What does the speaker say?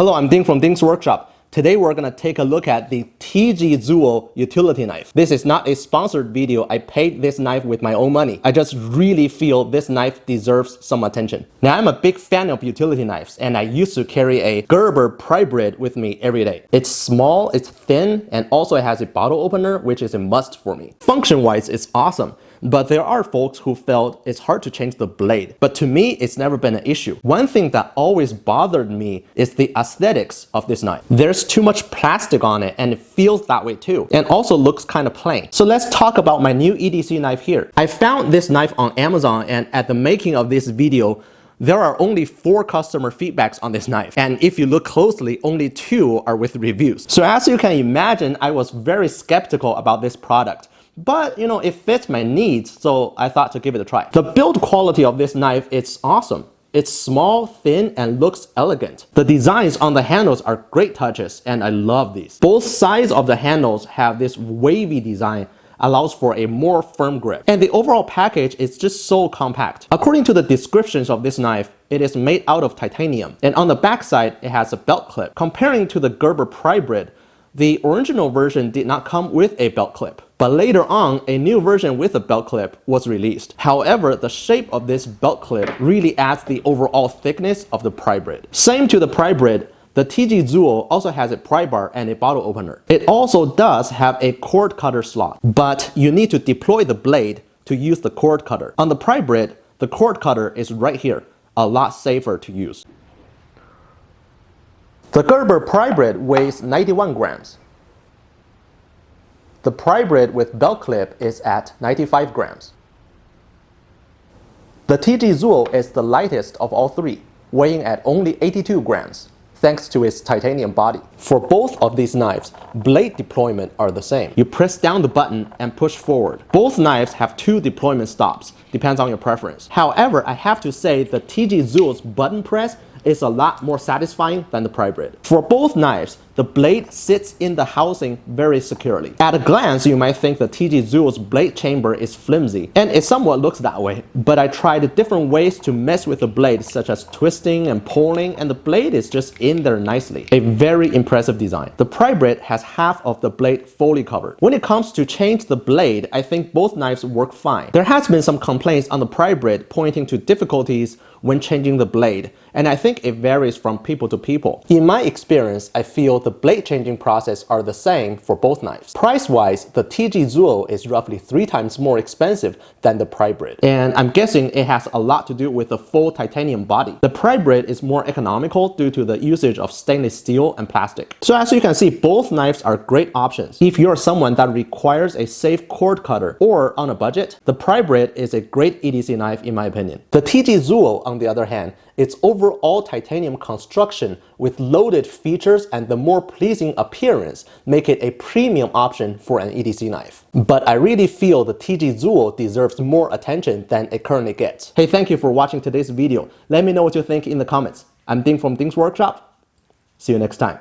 Hello, I'm Ding from Ding's Workshop. Today we're gonna take a look at the TGZUO Utility Knife. This is not a sponsored video. I paid this knife with my own money. I just really feel this knife deserves some attention. Now, I'm a big fan of utility knives, and I used to carry a Gerber Prybrid with me every day. It's small, it's thin, and also it has a bottle opener, which is a must for me. Function-wise, it's awesome. But there are folks who felt it's hard to change the blade. But to me, it's never been an issue. One thing that always bothered me is the aesthetics of this knife. There's too much plastic on it, and it feels that way too, and also looks kind of plain. So let's talk about my new EDC knife here. I found this knife on Amazon, and at the making of this video, there are only 4 customer feedbacks on this knife, and if you look closely, only 2 are with reviews. So as you can imagine, I was very skeptical about this product. But, you know, it fits my needs, so I thought to give it a try. The build quality of this knife is awesome. It's small, thin, and looks elegant. The designs on the handles are great touches, and I love these. Both sides of the handles have this wavy design, allows for a more firm grip. And the overall package is just so compact. According to the descriptions of this knife, it is made out of titanium. And on the back side, it has a belt clip. Comparing to the Gerber Prybrid, the original version did not come with a belt clip, but later on, a new version with a belt clip was released. However, the shape of this belt clip really adds the overall thickness of the Prybrid. Same to the Prybrid, the TGZUO also has a pry bar and a bottle opener. It also does have a cord cutter slot, but you need to deploy the blade to use the cord cutter. On the Prybrid, the cord cutter is right here, a lot safer to use. The Gerber Prybrid weighs 91 grams. The Prybrid with belt clip is at 95 grams. The TGZUO is the lightest of all 3, weighing at only 82 grams, thanks to its titanium body. For both of these knives, blade deployment are the same. You press down the button and push forward. Both knives have 2 deployment stops, depends on your preference. However, I have to say the TGZUO's button press is a lot more satisfying than the Prybrid. For both knives, the blade sits in the housing very securely. At a glance, you might think the TGZUO's blade chamber is flimsy, and it somewhat looks that way. But I tried different ways to mess with the blade, such as twisting and pulling, and the blade is just in there nicely. A very impressive design. The Prybrid has half of the blade fully covered. When it comes to change the blade, I think both knives work fine. There has been some complaints on the Prybrid pointing to difficulties when changing the blade, and I think it varies from people to people. In my experience, I feel the blade changing process are the same for both knives. Price-wise, the TGZUO is roughly 3 times more expensive than the Prybrid, and I'm guessing it has a lot to do with the full titanium body. The Prybrid is more economical due to the usage of stainless steel and plastic. So as you can see, both knives are great options. If you're someone that requires a safe cord cutter or on a budget, the Prybrid is a great EDC knife in my opinion. The TGZUO, on the other hand, its overall titanium construction with loaded features and the more pleasing appearance make it a premium option for an EDC knife. But I really feel the TGZUO deserves more attention than it currently gets. Hey, thank you for watching today's video. Let me know what you think in the comments. I'm Ding from Ding's Workshop. See you next time.